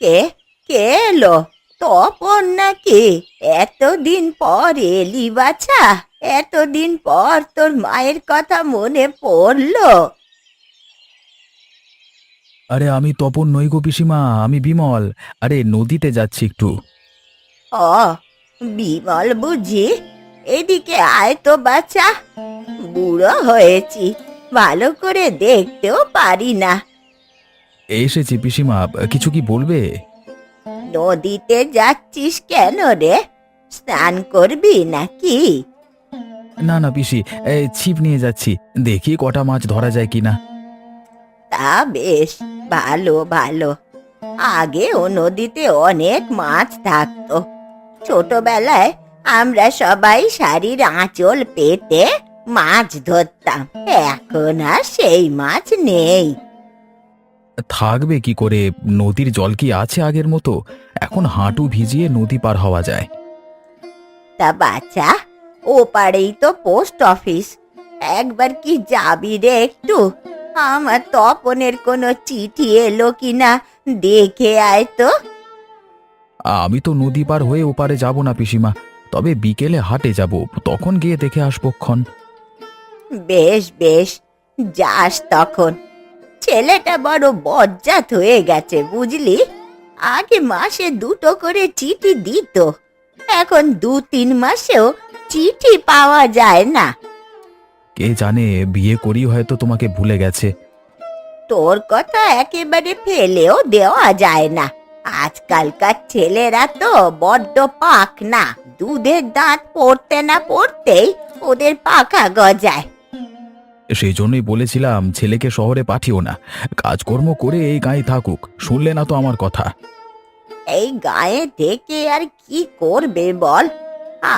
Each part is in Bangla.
কে কে এলো? তপন নাকি? এতদিন পর এলি বাছা? এতদিন পর তোর মায়ের কথা মনে পড়লো? আরে আমি তপন নই গো পিসিমা, আমি বিমল। আরে নদীতে যাচ্ছি একটু। ও, বিমল বুঝি? এদিকে আয় তো বাছা। বুড়ো হয়েছি, ভালো করে দেখতেও পারি না। এসেছি পিসিমা, কিছু কি বলবে? নদীতে যাচ্ছিস কেন রে? স্নান করবি নাকি? না না পিসি, ছিপ নিয়ে যাচ্ছি, দেখি কটা মাছ ধরা যায় কিনা। তা বেশ, ভালো ভালো। আগে ও নদীতে অনেক মাছ থাকতো। ছোটবেলায় আমরা সবাই শাড়ির আঁচল পেতে মাছ ধরতাম। এখন আর সেই মাছ নেই। থাকবে কি করে, নদীর জল কি আছে আগের মতো? এখন হাঁটু ভিজিয়ে নদী পার হওয়া যায়। তা বাচ্চা, ও পারেই তো পোস্ট অফিস। একবার কি যাবি রে একটু? আমার তপনের কোনো চিঠি এলো কিনা দেখে আয় তো। আমি তো নদী পার হয়ে ওপারে যাব না পিসিমা, তবে বিকেলে হাটে যাব, তখন গিয়ে দেখে আসবক্ষণ। বেশ বেশ, যাস তখন। ছেলেটা বড় বজ্জাত হয়ে গেছে বুঝলি। আগে মাসে দুটো করে চিঠি দিত, এখন 2-3 মাসেও চিঠি পাওয়া যায় না। কে জানে, বিয়ে করি হয়তো তোমাকে ভুলে গেছে। তোর কথা একেবারে ফেলেও দেওয়া যায় না। আজকালকার ছেলেরা তো বড্ড পাক না। দুধের দাঁত পড়তে না পড়তেই ওদের পাখা গজায়। সেই জন্যই বলেছিলাম ছেলেকে শহরে পাঠিও না, কাজকর্ম করে এই গাঁয়ে থাকুক। শুনলে না তো আমার কথা। এই গায়ে থেকে আর কি করবে বল?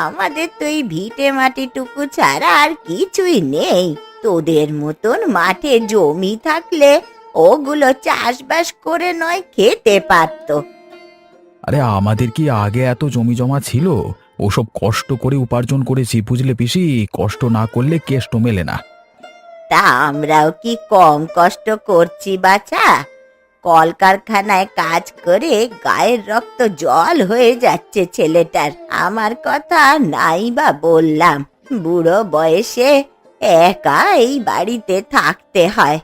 আমাদের তো এই ভিটে মাটিটুকু ছাড়া আর কিছুই নেই। তোদের মতন মাঠে জমি থাকলে ওগুলো চাষবাস করে নয় খেতে পারতো। আরে আমাদের কি আগে এত জমি জমা ছিল? ওসব কষ্ট করে উপার্জন করেছি, বুঝলে পিসি। কষ্ট না করলে কেষ্ট মেলে না। তা আমরাও কি কম কষ্ট করছি বাছা? কলকারখানায় কাজ করে গায়ের রক্ত জল হয়ে যাচ্ছে ছেলেটার। আমার কথা নাই বা বললাম, বুড়ো বয়সে একা এই বাড়িতে থাকতে হয়।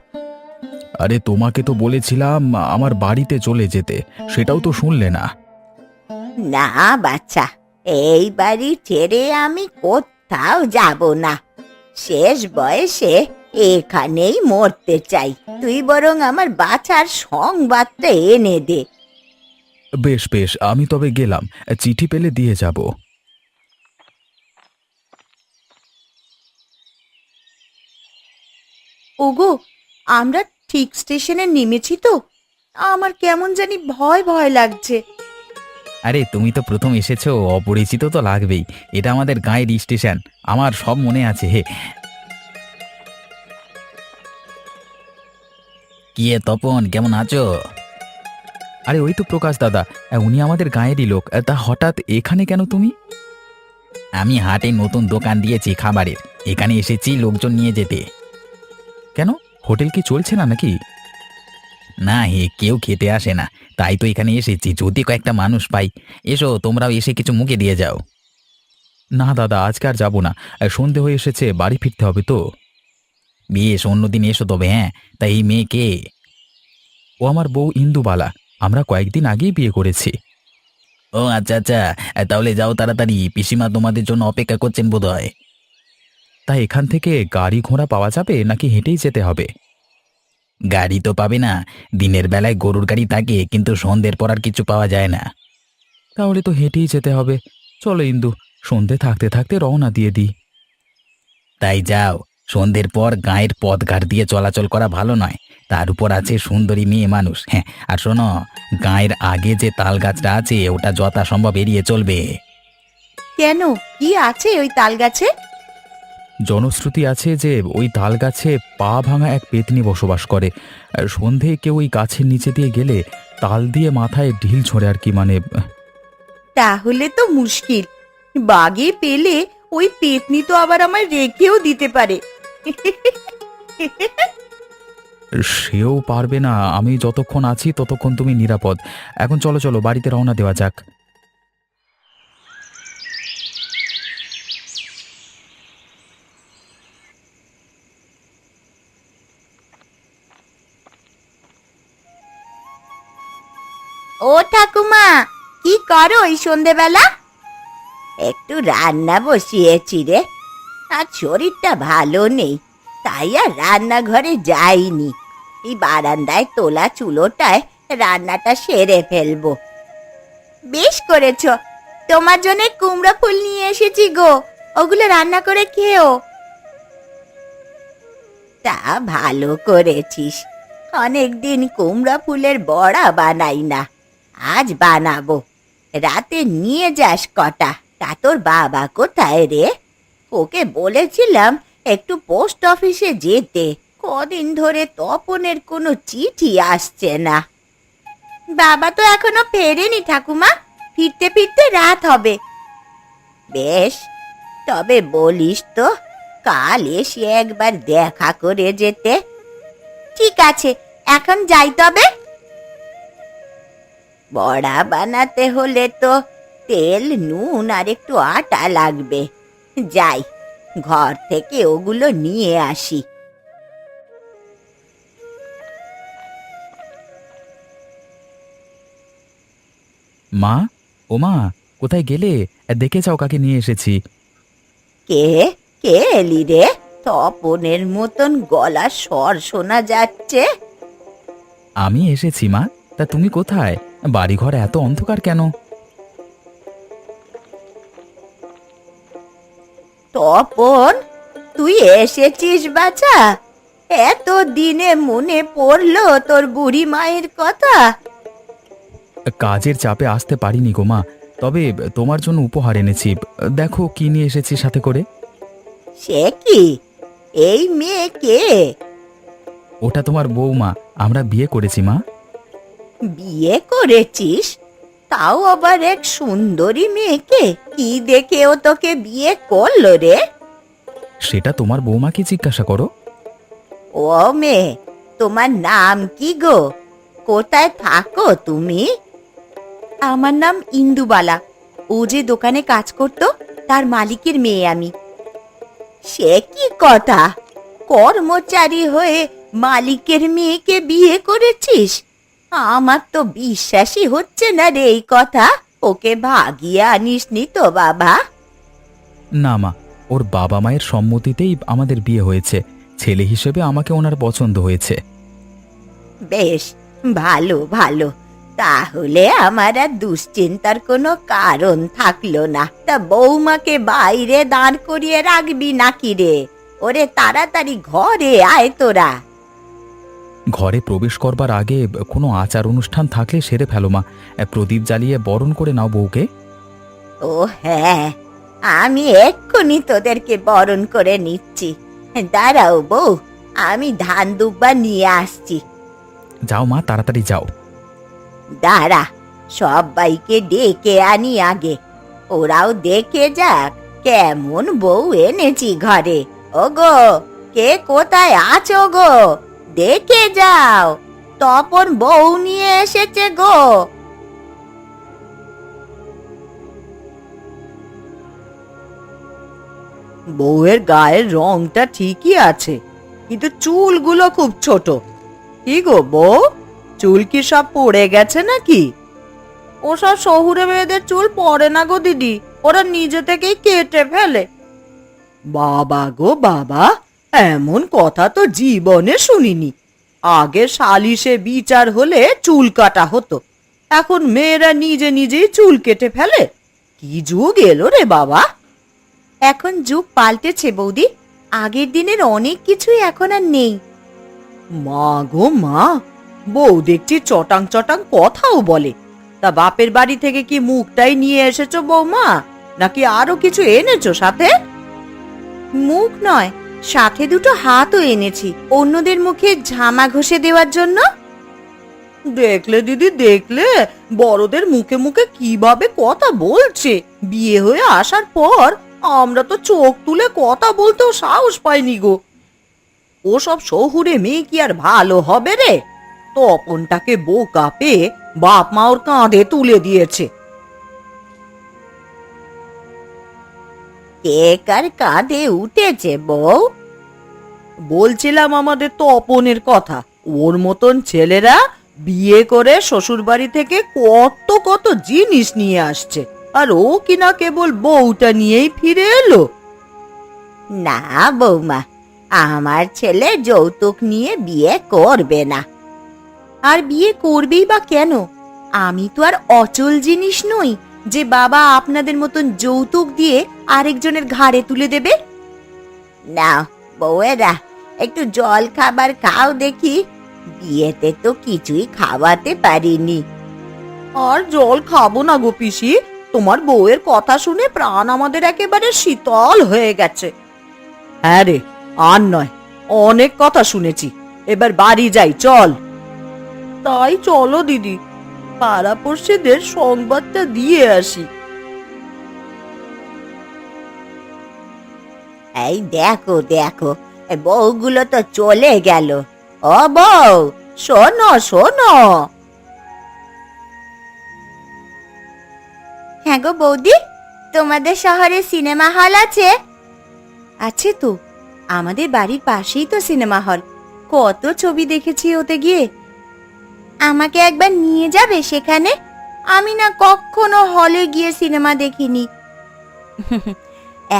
আরে তোমাকে তো বলেছিলাম আমার বাড়িতে চলে যেতে, সেটাও তো শুনলে না। না বাচ্চা, এই বাড়ি ছেড়ে আমি কোথাও যাব না। শেষ বয়সে এখানেই মরতে চাই। তুই বরং আমার বাছার সংবাদটা এনে দে। বেশ বেশ, আমি তবে গেলাম, চিঠি পেলে দিয়ে যাব। ওগো, আমরা ঠিক স্টেশনে নেমেছি তো? আমার কেমন জানি ভয় ভয় লাগছে। আরে তুমি তো প্রথম এসেছো, অপরিচিত তো লাগবেই। এটা আমাদের গাঁয়ের স্টেশন, আমার সব মনে আছে হে। কি এ তপন, কেমন আছো? আরে ওই তো প্রকাশ দাদা, উনি আমাদের গাঁয়েরই লোক। তা হঠাৎ এখানে কেন তুমি? আমি হাটে নতুন দোকান দিয়েছি খাবারের, এখানে এসেছি লোকজন নিয়ে যেতে। কেন, হোটেল কি চলছে না নাকি? না হে, কেউ খেতে আসে না, তাই তো এখানে এসেছি, যদি কয়েকটা মানুষ পাই। এসো তোমরাও এসে কিছু মুখে দিয়ে যাও। না দাদা, আজকে আর যাবো না। সন্ধে হয়ে এসেছে, বাড়ি ফিরতে হবে তো। বেশ, অন্যদিন এসো তবে। হ্যাঁ, তাই এই মেয়ে কে? ও আমার বউ ইন্দুবালা। আমরা কয়েকদিন আগেই বিয়ে করেছি। ও আচ্ছা আচ্ছা, তাহলে যাও তাড়াতাড়ি, পিসিমা তোমাদের জন্য অপেক্ষা করছেন বোধহয়। তাই এখান থেকে গাড়ি ঘোড়া পাওয়া যাবে নাকি হেঁটেই যেতে হবে? গাড়ি তো পাবে না, দিনের বেলায় গরুর গাড়ি থাকে, কিন্তু সন্ধ্যের পর আর কিছু পাওয়া যায় না। তাহলে তো হেঁটেই যেতে হবে। চলো ইন্দু, সন্ধে থাকতে থাকতে রওনা দিয়ে দিই। তাই যাও, সন্ধ্যের পর গায়ের পথঘাট দিয়ে চলাচল করা ভালো নয়, তার উপর আছে সুন্দরী মেয়ে মানুষ। হ্যাঁ, আর শোনো, গায়ের আগে যে তাল গাছটা আছে ওটা যথাসম্ভব এড়িয়ে চলবে। কেন, কি আছে ওই তাল গাছে? জনশ্রুতি আছে যে ওই তাল গাছে পা ভাঙা এক পেতনি বসবাস করে। সন্ধে কেউ ওই গাছের নিচে দিয়ে গেলে তাল দিয়ে মাথায় ঢিল ছোঁড়ে আর কি, মানে। তাহলে তো মুশকিল। বাগে পেলে ওই পেতনি তো আবার আমায় রেখেও দিতে পারে। সেও পারবে না, আমি যতক্ষণ আছি ততক্ষণ তুমি নিরাপদ। এখন চলো চলো, বাড়িতে রওনা দেওয়া যাক। ও ঠাকুমা, কি করো এই সন্ধেবেলা? একটু রান্না বসিয়েছি রে। আর শরীরটা ভালো নেই, তাই আর রান্নাঘরে যাইনি। এই বারান্দায় তোলা চুলোটায় রান্নাটা সেরে ফেলবো। বেশ করেছো, তোমার জন্য কুমড়ো ফুল নিয়ে এসেছি গো, ওগুলো রান্না করে খেও। তা ভালো করেছিস, অনেকদিন কুমড়া ফুলের বড়া বানাই না, আজ বানাবো। রাতে নিয়ে যাস কটা। তা তোর বাবা কোথায় রে? ওকে বলেছিলাম একটু পোস্ট অফিসে যেতে, কদিন ধরে তপনের কোনো চিঠি আসছে না। বাবা তো এখনো ফেরেনি ঠাকুমা, ফিরতে ফিরতে রাত হবে। বেশ, তবে বলিস তো কাল এসে একবার দেখা করে যেতে। ঠিক আছে, এখন যাই তবে। বড়া বানাতে হলে তো তেল, নুন আর একটু আটা লাগবে। যাই, ঘর থেকে ওগুলো নিয়ে আসি। মা, ও মা, কোথায় গেলে? দেখে যাও কাকে নিয়ে এসেছি। কে কে এলি রে? তপনের মতন গলার স্বর শোনা যাচ্ছে। আমি এসেছি মা। তা তুমি কোথায়? বাড়িঘর এত অন্ধকার কেন? তপন, তুই এসেছিস বাছা? এত দিনে মনে পড়লো তোর বুড়ি মায়ের কথা। কাজের চাপে আসতে পারিনি গো মা, তবে তোমার জন্য উপহার এনেছি। দেখো কি নিয়ে এসেছি সাথে করে। সে কি? এই মেয়ে কে? ওটা তোমার বৌমা, আমরা বিয়ে করেছি মা। বিয়ে করেছিস? তাও আবার এক সুন্দরী মেয়েকে? কি দেখে ও তোকে বিয়ে করলো রে? সেটা তোমার বৌমাকে জিজ্ঞাসা করো। ও মেয়ে, তোমার নাম কি গো? কোথায় থাকো তুমি? আমার নাম ইন্দুবালা। ও যে দোকানে কাজ করতো তার মালিকের মেয়ে আমি। সে কি কথা? কর্মচারী হয়ে মালিকের মেয়েকে বিয়ে করেছিস? আমার তো বিশ্বাসই হচ্ছে না রে এই কথা। ওকে ভাগিয়ে আনিসনি তো বাবা? না মা, ওর বাবা মায়ের সম্মতিতেই আমাদের বিয়ে হয়েছে। ছেলে হিসেবে আমাকে ওনার পছন্দ হয়েছে। বেশ, ভালো ভালো। তাহলে আমার আর দুশ্চিন্তার কোনো কারণ থাকলো না। তা বৌমাকে বাইরে দাঁড় করিয়ে রাখবি নাকি রে? ওরে তাড়াতাড়ি ঘরে আয় তোরা। ঘরে প্রবেশ করবার আগে কোনো আচার অনুষ্ঠান থাকলে সেরে ফেলো মা। প্রদীপ জ্বালিয়ে বরণ করে নাও বউকে। ও হ্যাঁ, আমি এক্ষুনি তোদেরকে বরণ করে নিচ্ছি। দাঁড়াও বউ, আমি ধান দুব্বা নিয়ে আসছি। যাও মা, তাড়াতাড়ি যাও। দাঁড়া, সবাইকে ডেকে আনি আগে, ওরাও দেখে যাক কেমন বউ এনেছি ঘরে। ওগো, কে কোথায় আছো গো? দেখে যাও, তপন বউ নিয়ে এসেছে গো। বউয়ের গায়ের রংটা ঠিকই আছে, কিন্তু চুলগুলো খুব ছোট। কি গো বউ, চুল কি সব পড়ে গেছে নাকি? ওসব শহুরে মেয়েদের চুল পড়ে না গো দিদি, ওরা নিজে থেকেই কেটে ফেলে। বাবা গো বাবা, এমন কথা তো জীবনে শুনিনি। আগে সালিশে বিচার হলে চুল কাটা হতো, এখন মেয়েরা নিজে নিজেই চুল কেটে ফেলে। কি যুগ এলো রে বাবা! এখন যুগ পাল্টেছে বৌদি, আগের দিনের অনেক কিছুই এখন আর নেই। মা গো মা, বউ দেখছি চটাং চটাং কথাও বলে। তা বাপের বাড়ি থেকে কি মুখটাই নিয়ে এসেছো বৌমা, নাকি আরো কিছু এনেছো সাথে? মুখ নয়, সাথে দুটো হাতও এনেছি, অন্যদের মুখে ঝামা ঘষে দেওয়ার জন্য। দেখলে দিদি, দেখলে বড়দের মুখে মুখে কিভাবে কথা বলছে। বিয়ে হয়ে আসার পর আমরা তো চোখ তুলে কথা বলতেও সাহস পাইনি গো। ওসব শহুরে মেয়ে কি আর ভালো হবে রে? তপনটাকে বোকা পেয়ে বাপ মা ওর কাঁধে তুলে দিয়েছে। কে কার কাঁধে উঠেছে বউ? বলছিলাম আমাদের তপনের কথা। ওর মতন ছেলেরা বিয়ে করে শ্বশুর বাড়ি থেকে কত কত জিনিস নিয়ে আসছে, আর ও কিনা কেবল বউটা নিয়েই ফিরে এলো। না বৌমা, আমার ছেলে যৌতুক নিয়ে বিয়ে করবে না। আর বিয়ে করবেই বা কেন? আমি তো আর অচল জিনিস নই যে বাবা আপনাদের মতন যৌতুক দিয়ে আরেকজনের ঘাড়ে তুলে দেবে। নাও বউয়েরা, একটু জল খাবার খাও দেখি। বিয়েতে তো কিছুই খাওয়াতে পারিনি। আর জল খাবো না গো পিসি, তোমার বউয়ের কথা শুনে প্রাণ আমাদের একেবারে শীতল হয়ে গেছে। হ্যাঁ রে, আর নয়, অনেক কথা শুনেছি, এবার বাড়ি যাই চল। তাই চলো দিদি, পাড়াপড়শিদের সংবাদটা দিয়ে আসি। এই দেখো দেখো, এই বউগুলো তো চলে গেল। ও বউ, শোনো শোনো। হ্যাঁ গো বৌদি, তোমাদের শহরে সিনেমা হল আছে? আছে তো, আমাদের বাড়ির পাশেই তো সিনেমা হল। কত ছবি দেখেছি ওতে গিয়ে। আমাকে একবার নিয়ে যাবে সেখানে? আমি না কখনো হলে গিয়ে সিনেমা দেখিনি।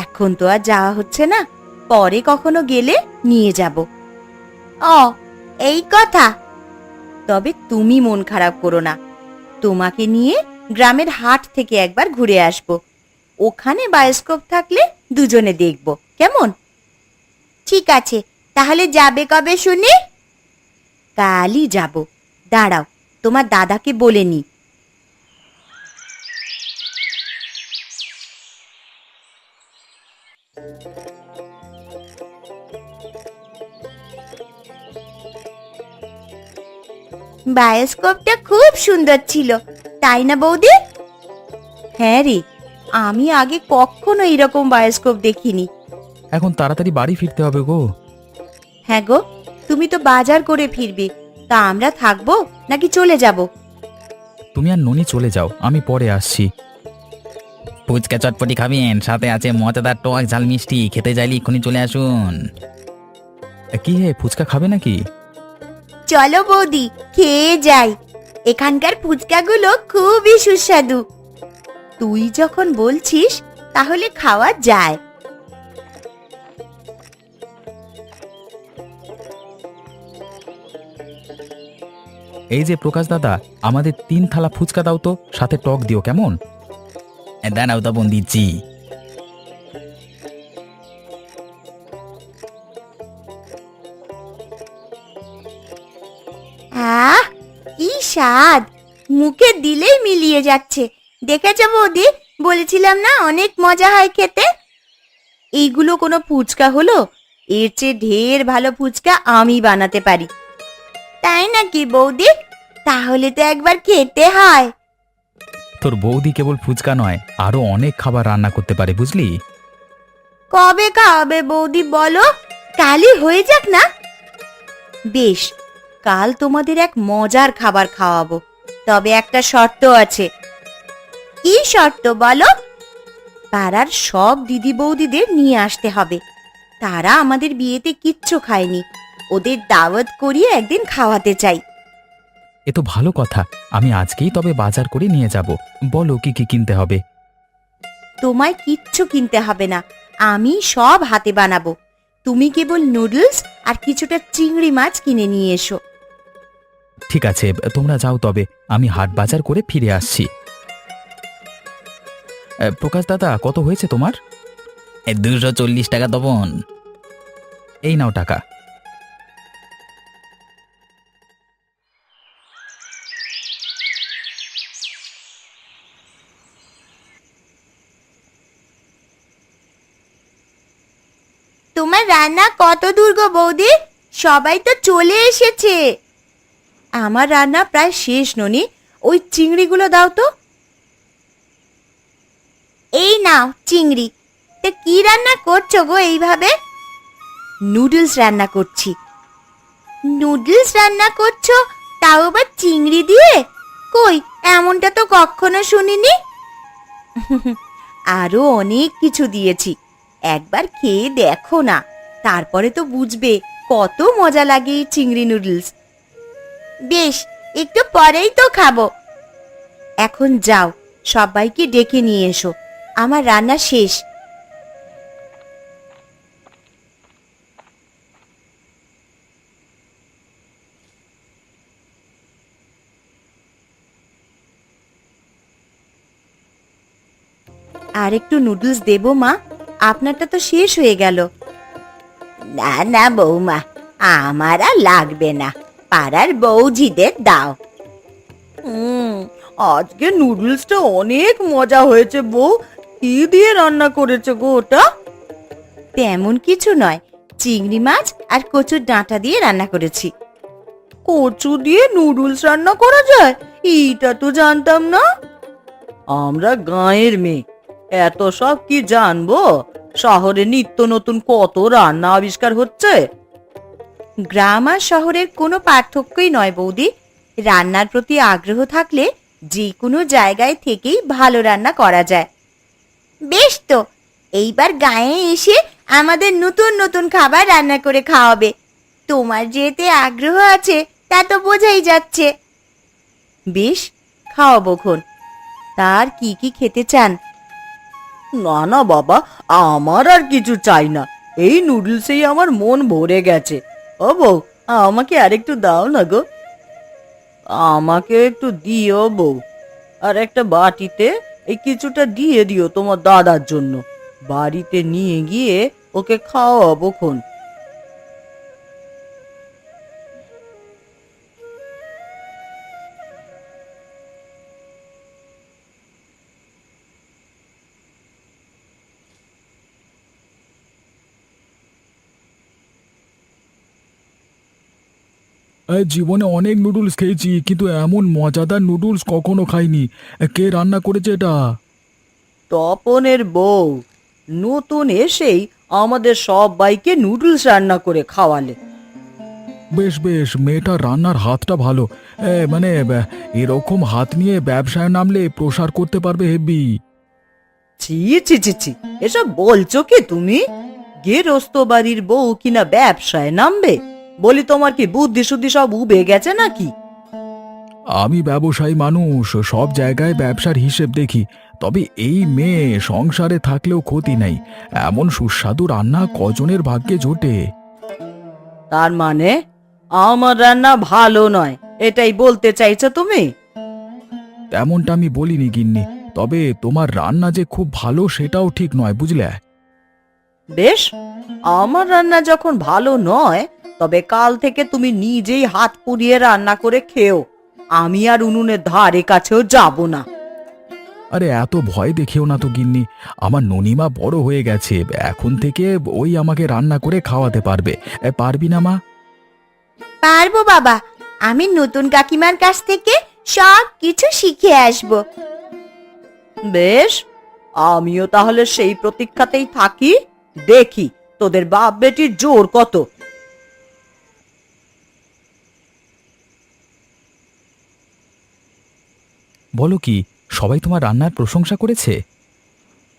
এখন তো আর যাওয়া হচ্ছে না, পরে কখনো গেলে নিয়ে যাব। ও, এই কথা। তবে তুমি মন খারাপ করো না, তোমাকে নিয়ে গ্রামের হাট থেকে একবার ঘুরে আসব। ওখানে বায়োস্কোপ থাকলে দুজনে দেখব, কেমন? ঠিক আছে, তাহলে যাবে কবে শুনি? কালই যাব। দাঁড়াও, তোমার দাদাকে বলে নি। বায়োস্কোপটা খুব সুন্দর ছিল, তাই না বৌদি? হ্যাঁ রে, আমি আগে কখনো এরকম বায়োস্কোপ দেখিনি। এখন তাড়াতাড়ি বাড়ি ফিরতে হবে গো। হ্যাঁ গো, তুমি তো বাজার করে ফিরবে, তা আমরা থাকবো নাকি চলে যাব? তুমি আর ননি চলে যাও, আমি পরে আসছি। ফুচকা চটপটি খাবেন? সাথে আছে মজাদার টক ঝাল মিষ্টি। খেতে চাইলে এক্ষুনি চলে আসুন। কি হে, ফুচকা খাবে নাকি? চলো বৌদি, খেয়ে যাই। এখানকার ফুচকাগুলো খুবই সুস্বাদু। তুই যখন বলছিস তাহলে খাওয়া যায়। এই যে প্রকাশ দাদা, আমাদের 3 থালা ফুচকা দাও তো, সাথে টক দিও, কেমন? দাঁড়াও তপন, দিচ্ছি। আহ, কি স্বাদ! মুখে দিলেই মিলিয়ে যাচ্ছে। দেখেছো বৌদি, বলেছিলাম না অনেক মজা হয় খেতে। এইগুলো কোনো ফুচকা হলো? এর চেয়ে ঢের ভালো ফুচকা আমি বানাতে পারি। তাই নাকি বৌদি? তাহলে তো একবার খেতে হয়। তোর বৌদি কেবল ফুচকা নয়, আরো অনেক খাবার রান্না করতে পারে, বুঝলি? কবে খাওয়াবে বৌদি বলো? কালই হয়ে যাক না? বেশ, কাল তোমাদের এক মজার খাবার খাওয়াবো, তবে একটা শর্ত আছে। কি শর্ত বলো? পাড়ার সব দিদি বৌদিদের নিয়ে আসতে হবে। তারা আমাদের বিয়েতে কিচ্ছু খায়নি, ওদের দাওয়াত করিয়ে একদিন খাওয়াতে চাই। এ তো ভালো কথা, আমি আজকেই তবে বাজার করে নিয়ে যাব। বলো কি কি কিনতে হবে? তোমায় কিচ্ছু কিনতে হবে না, আমি সব হাতে বানাবো। তুমি কেবল নুডলস আর কিছুটা চিংড়ি মাছ কিনে নিয়ে এসো। ঠিক আছে, তোমরা যাও তবে, আমি হাট বাজার করে ফিরে আসছি। প্রকাশ দাদা, কত হয়েছে তোমার? 240 টাকা তপন। এই নাও টাকা। তোমার রান্না কত দূর গো বৌদি? সবাই তো চলে এসেছে। আমার রান্না প্রায় শেষ ননি, ওই চিংড়িগুলো দাও তো। এই নাও চিংড়ি। তা কি রান্না করছো গো এইভাবে? নুডলস রান্না করছি। নুডলস রান্না করছো, তাও আবার চিংড়ি দিয়ে? কই, এমনটা তো কখনো শুনিনি। আরো অনেক কিছু দিয়েছি, একবার খেয়ে দেখো না, তারপরে তো বুঝবে কত মজা লাগে এই চিংড়ি নুডলস। বেশ, একটু পরেই তো খাবো। এখন যাও, সবাইকে ডেকে নিয়ে এসো, আমার রান্না শেষ। আর একটু নুডলস দেবো মা? আপনারটা তো শেষ হয়ে গেল। না না বৌমা, আমার আর লাগবে না, পাড়ার বৌজিদের দাও। আজকে নুডলসটা অনেক মজা হয়েছে বউ। কি দিয়ে রান্না করেছে গো ওটা? তেমন কিছু নয়, চিংড়ি মাছ আর কচুর ডাঁটা দিয়ে রান্না করেছি। কচু দিয়ে নুডলস রান্না করা যায়? এইটা তো জানতাম না। আমরা গাঁয়ের মেয়ে, এত সব কি জানবো? শহরে নিত্য নতুন কত রান্না আবিষ্কার হচ্ছে। গ্রাম আর শহরের কোনো পার্থক্যই নয় বৌদি, রান্নার প্রতি আগ্রহ থাকলে যে কোনো জায়গায় থেকেই ভালো রান্না করা যায়। বেশ তো, এইবার গায়ে এসে আমাদের নতুন নতুন খাবার রান্না করে খাওয়াবে। তোমার যেতে আগ্রহ আছে তা তো বোঝাই যাচ্ছে। বেশ, খাওয়াবো খন। তার কি কি খেতে চান? না না বাবা, আমার আর কিছু চাই না, এই নুডলসেই আমার মন ভরে গেছে। ও বউ, আমাকে আরেকটু দাও না গো। আমাকে একটু দিও বউ, আর একটা বাটিতে এই কিছুটা দিয়ে দিও তোমার দাদার জন্য। বাড়িতে নিয়ে গিয়ে ওকে খাওয়াবো খন। জীবনে অনেক নুডলস খেয়েছি, কিন্তু এমন মজাদার নুডলস কখনো খাইনি। কে রান্না করেছে এটা? তপনের বউ নতুন এসেই আমাদের সবাইকে নুডলস রান্না করে খাওয়ালে। বেশ বেশ, মেয়েটার রান্নার হাতটা ভালো। এরকম হাত নিয়ে ব্যবসায় নামলে প্রসার করতে পারবে হেব্বি। ছি ছি ছি ছি, এসব বলছো কি তুমি? গেরস্ত বাড়ির বউ কিনা ব্যবসায় নামবে? বলি, তোমার কি বুদ্ধি শুদ্ধি সব উবে গেছে নাকি? আমি ব্যবসায়ী মানুষ, সব জায়গায় ব্যবসার হিসেব দেখি। তবে এই মেয়ে সংসারে থাকলেও ক্ষতি নেই, এমন সুস্বাদু রান্না কজনের ভাগ্যে জোটে। তার মানে আমার রান্না ভালো নয়, এটাই বলতে চাইছো তুমি? তেমনটা আমি বলিনি গিন্নি, তবে তোমার রান্না যে খুব ভালো সেটাও ঠিক নয়, বুঝলে? বেশ, আমার রান্না যখন ভালো নয়, তবে কাল থেকে তুমি নিজেই হাত পুড়িয়ে রান্না করে খেও। আমি আর উনুনের ধারে কাছেও যাব না। আরে এত ভয় দেখিও না তো গিন্নি, আমার ননিমা বড় হয়ে গেছে, এখন থেকে ওই আমাকে রান্না করে খাওয়াতে পারবে। পারবি না মা? পারবো বাবা, আমি নতুন কাকিমার কাছ থেকে সব কিছু শিখে আসবো। বেশ, আমিও তাহলে সেই প্রতীক্ষাতেই থাকি, দেখি তোদের বাপ বেটির জোর কত। বলো কি, সবাই তোমার রান্নার প্রশংসা করেছে?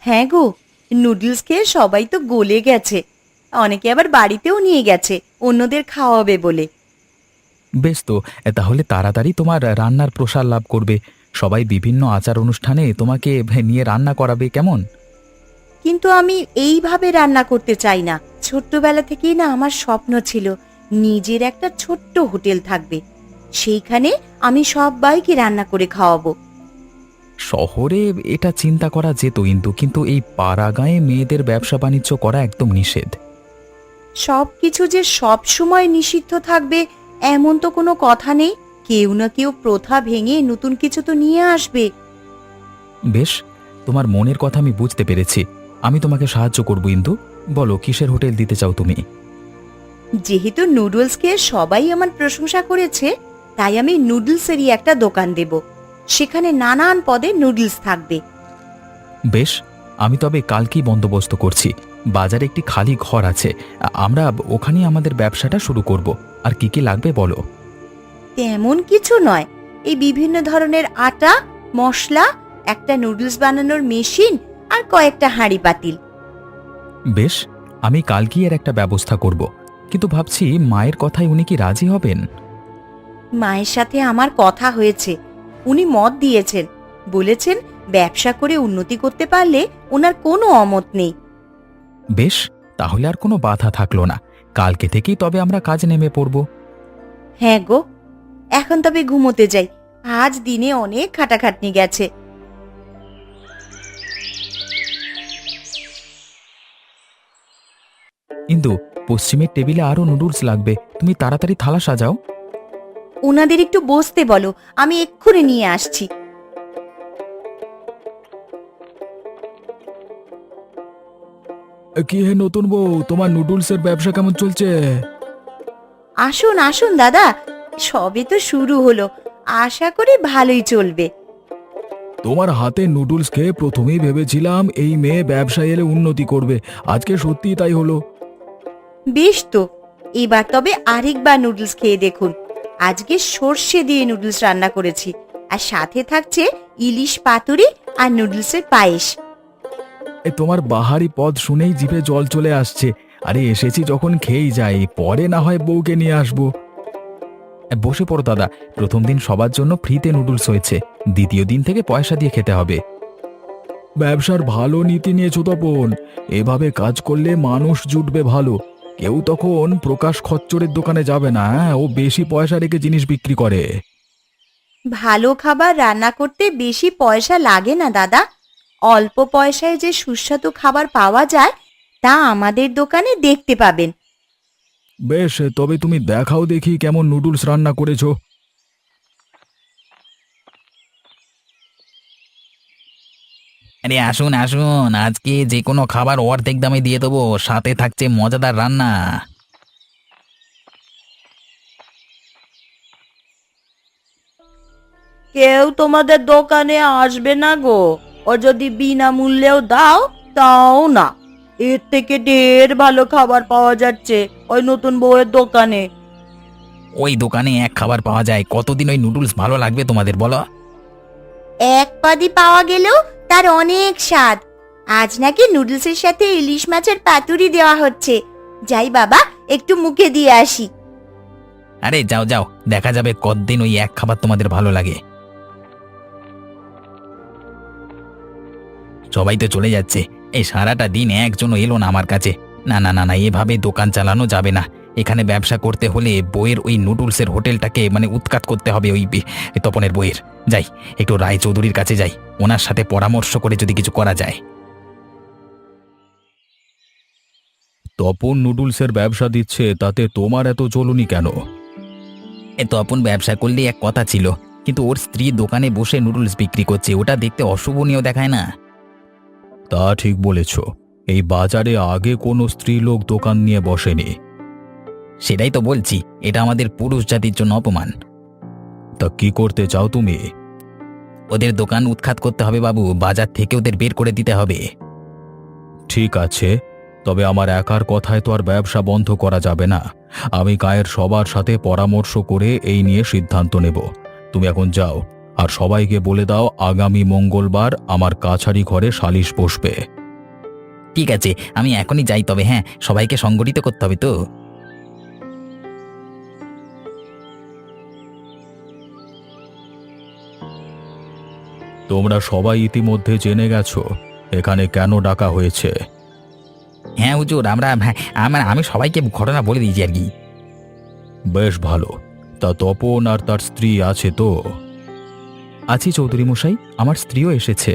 হ্যাঁ গো, নুডলস খেয়ে সবাই তো গলে গেছে, অনেকে আবার বাড়িতেও নিয়ে গেছে অন্যদের খাওয়াবে বলে। বেশ তো, তাহলে তাড়াতাড়ি তোমার রান্নার প্রসার লাভ করবে, সবাই বিভিন্ন আচার অনুষ্ঠানে তোমাকে নিয়ে রান্না করাবে, কেমন? কিন্তু আমি এইভাবে রান্না করতে চাই না। ছোট্টবেলা থেকেই না আমার স্বপ্ন ছিল নিজের একটা ছোট্ট হোটেল থাকবে, সেইখানে আমি সবাইকে রান্না করে খাওয়াবো। শহরে এটা চিন্তা করা যেত, কিন্তু এই পাড়া গাঁয়ে মেয়েদের ব্যবসা বাণিজ্য করা একদম নিষেধ। সবকিছু যে সব সময় নিষিদ্ধ থাকবে এমন তো কোনো কথা নেই, কেউ না কেউ প্রথা ভেঙে নতুন কিছু তো নিয়ে আসবে। বেশ, তোমার মনের কথা আমি বুঝতে পেরেছি, আমি তোমাকে সাহায্য করব। ইন্দু, বলো কিসের হোটেল দিতে চাও তুমি? যেহেতু নুডলস খেয়ে সবাই আমার প্রশংসা করেছে, তাই আমি নুডলসেরই একটা দোকান দেব, সেখানে নানান পদের নুডলস থাকবে। বেশ, আমি তবে কালকেই বন্দোবস্ত করছি। বাজারে একটি খালি ঘর আছে, আমরা ওখানেই আমাদের ব্যবসাটা শুরু করব। আর কি কি লাগবে বলো? তেমন কিছু নয়, এই বিভিন্ন ধরনের আটা, মশলা, একটা নুডলস বানানোর মেশিন আর কয়েকটা হাঁড়ি পাতিল। বেশ, আমি কালকেই এর একটা ব্যবস্থা করব, কিন্তু ভাবছি মায়ের কথায় উনি কি রাজি হবেন? মায়ের সাথে আমার কথা হয়েছে, উনি মত দিয়েছেন, বলেছেন ব্যবসা করে উন্নতি করতে পারলে ওনার কোনো অমত নেই। বেশ, তাহলে আর কোনো বাধা থাকলো না। কালকে থেকেই তবে আমরা কাজে নেমে পড়ব। হ্যাঁ গো, এখন তবে ঘুমোতে যাই, আজ দিনে অনেক খাটাখাটনি গেছে। কিন্তু পশ্চিমের টেবিলে আরো নুডলস লাগবে, তুমি তাড়াতাড়ি থালা সাজাও। ওনাদের একটু বসতে বলো, আমি এক্ষুনি নিয়ে আসছি। কি হে নতুন বউ, তোমার নুডলসের ব্যবসা কেমন চলছে? আসুন আসুন দাদা, সবে তো শুরু হলো, আশা করি ভালোই চলবে। তোমার হাতে নুডলস খেয়ে প্রথমেই ভেবেছিলাম এই মেয়ে ব্যবসায় এলে উন্নতি করবে, আজকে সত্যি তাই হলো। বেশ তো, এবার তবে আরেকবার নুডলস খেয়ে দেখুন। আজকে সর্ষে দিয়ে নুডলস রান্না করেছি, আর সাথে থাকছে ইলিশ পাতুরি আর নুডলসের পায়েস। তোমার বাহারি পদ শুনেই জিভে জল চলে আসছে। আরে এসেছি যখন খেয়েই যাই, পরে না হয় বউকে নিয়ে আসবো। বসে পড়ো দাদা, প্রথম দিন সবার জন্য ফ্রিতে নুডলস হয়েছে, দ্বিতীয় দিন থেকে পয়সা দিয়ে খেতে হবে। ব্যবসার ভালো নীতি নিয়েছো তপন, এভাবে কাজ করলে মানুষ জুটবে ভালো। কেউ তখন প্রকাশ খচ্চরের দোকানে যাবে না, ও বেশি পয়সা রেখে জিনিস বিক্রি করে। ভালো খাবার রান্না করতে বেশি পয়সা লাগে না দাদা, অল্প পয়সায় যে সুস্বাদু খাবার পাওয়া যায় তা আমাদের দোকানে দেখতে পাবেন। বেশ, তবে তুমি দেখাও দেখি কেমন নুডলস রান্না করেছো। আরে আসুন আসুন, আজকে যে কোনো খাবার অর্ধেক দামে দিয়ে দেবো, সাথে থাকছে মজাদার রান্না। কেউ তোমাদের দোকানে আসবে না গো, ও যদি বিনামূল্যেও দাও তাও না। এর থেকে ঢের ভালো খাবার পাওয়া যাচ্ছে ওই নতুন বউয়ের দোকানে। ওই দোকানে এক খাবার পাওয়া যায়, কতদিন ওই নুডলস ভালো লাগবে তোমাদের বলো? এক পাদি পাওয়া গেলেও তার অনেক স্বাদ। আজ নাকি নুডলসের সাথে ইলিশ মাছের পাতুরি দেওয়া হচ্ছে, যাই বাবা একটু মুখে দিয়ে আসি। আরে যাও যাও, দেখা যাবে কতদিন ওই এক খাবার তোমাদের ভালো লাগে। সবাই তো চলে যাচ্ছে, এই সারাটা দিন একজনও এলো না আমার কাছে। না না না না, এভাবে দোকান চালানো যাবে না। এখানে ব্যবসা করতে হলে বইয়ের ওই নুডলসের হোটেলটাকে উৎখাত করতে হবে, ওই তপনের বইয়ের। যাই, একটু রায়চৌধুরীর কাছে যাই, ওনার সাথে পরামর্শ করে যদি কিছু করা যায়। তপন নুডলসের ব্যবসা দিচ্ছে, তাতে তোমার এত চলুনি কেন? তপন ব্যবসা করলে এক কথা ছিল, কিন্তু ওর স্ত্রী দোকানে বসে নুডলস বিক্রি করছে, ওটা দেখতে অশুভনীয় দেখায় না? তা ঠিক বলেছ, এই বাজারে আগে কোনো স্ত্রীলোক দোকান নিয়ে বসেনি। সেটাই তো বলছি, এটা আমাদের পুরুষ জাতির জন্য অপমান। তা কি করতে চাও তুমি? ওদের দোকান উৎখাত করতে হবে বাবু, বাজার থেকে ওদের বের করে দিতে হবে। ঠিক আছে, তবে আমার একার কথায় তো আর ব্যবসা বন্ধ করা যাবে না। আমি গায়ের সবার সাথে পরামর্শ করে এই নিয়ে সিদ্ধান্ত নেব। তুমি এখন যাও, আর সবাইকে বলে দাও আগামী মঙ্গলবার আমার কাছারি ঘরে সালিশ বসবে। ঠিক আছে, আমি এখনই যাই, তবে হ্যাঁ, সবাইকে সংগঠিত করতে হবে তো। তোমরা সবাই ইতিমধ্যে জেনে গেছো এখানে কেন ডাকা হয়েছে। হ্যাঁ হুজুর, আমি সবাইকে ঘটনা বলে দিয়েছি আর কি। বেশ ভালো, তা তপন আর তার স্ত্রী আছে তো? আছি চৌধুরী মশাই, আমার স্ত্রীও এসেছে।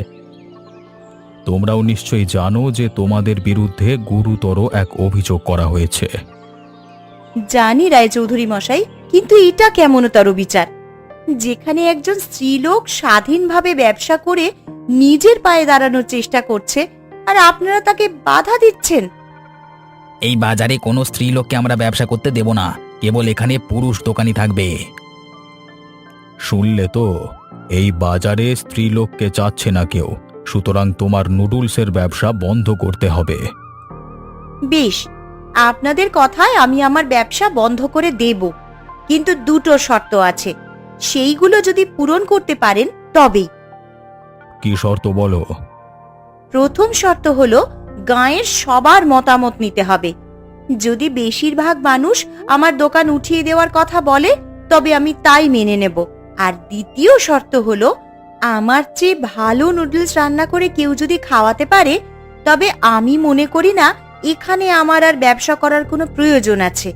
তোমরাও নিশ্চয়ই জানো যে তোমাদের বিরুদ্ধে গুরুতর এক অভিযোগ করা হয়েছে। জানি রায়চৌধুরী মশাই, কিন্তু এটা কেমনতর বিচার, যেখানে একজন স্ত্রীলোক স্বাধীনভাবে ব্যবসা করে নিজের পায়ে দাঁড়ানোর চেষ্টা করছে, আর আপনারা তাকে বাধা দিচ্ছেন। এই বাজারে কোনো স্ত্রীলোককে আমরা ব্যবসা করতে দেব না, কেবল এখানে পুরুষ দোকানি থাকবে। শুনলে তো, এই বাজারে স্ত্রীলোককে চাচ্ছে না কেউ, সুতরাং তোমার নুডলসের ব্যবসা বন্ধ করতে হবে। বেশ, আপনাদের কথায় আমি আমার ব্যবসা বন্ধ করে দেব, কিন্তু দুটো শর্ত আছে, সেইগুলো যদি পূরণ করতে পারেন তবেই। কি শর্ত বলো? প্রথম শর্ত হলো গাঁয়ের সবার মতামত নিতে হবে। যদি বেশিরভাগ মানুষ আমার দোকান উঠিয়ে দেওয়ার কথা বলে তবে আমি তাই মেনে নেব। আর দ্বিতীয় শর্ত হলো আমার চেয়ে ভালো নুডলস রান্না করে কেউ যদি খাওয়াতে পারে তবে আমি মনে করি না এখানে আমার আর ব্যবসা করার কোনো প্রয়োজন আছে।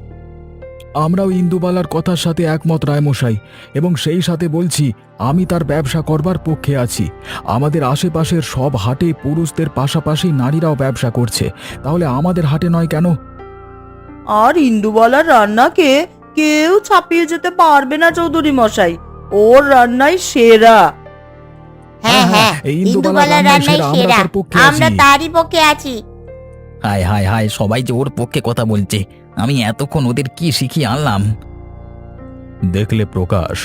আমরাও ইন্দুবালার কথার সাথে একমত রায়মশাই, এবং সেই সাথে বলছি আমি তার ব্যবসা করবার পক্ষে আছি। আমাদের আশেপাশের সব হাটে পুরুষদের পাশাপাশি নারীরাও ব্যবসা করছে, তাহলে আমাদের হাটে নয় কেন? আর ইন্দুবালার রান্নাকে কেউ ছাপিয়ে যেতে পারবে না চৌধুরী মশাই, ওর রান্নাই সেরা। হ্যাঁ হ্যাঁ, এই ইন্দুবালার রান্নাই সেরা, আমরা তার পক্ষে আমরা আছি। তারই পক্ষে আছি। হায় হায় হায়, সবাই যে ওর পক্ষে কথা বলছে, আমি এতক্ষণ ওদের কি শিখিয়ে আনলাম। দেখলে প্রকাশ,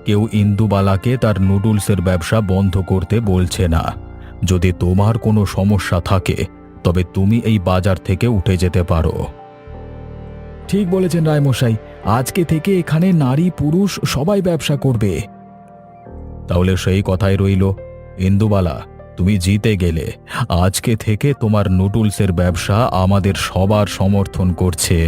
কেউ ইন্দুবালাকে তার নুডলসের ব্যবসা বন্ধ করতে বলছে না। যদি তোমার কোনো সমস্যা থাকে তবে তুমি এই বাজার থেকে উঠে যেতে পারো। ঠিক বলেছেন রায়মশাই, আজকে থেকে এখানে নারী পুরুষ সবাই ব্যবসা করবে। তাহলে সেই কথাই রইল, ইন্দুবালা তুমি জিতে গেলে। আজকে থেকে তোমার নুডলসের ব্যবসা আমাদের সবার সমর্থন করছে।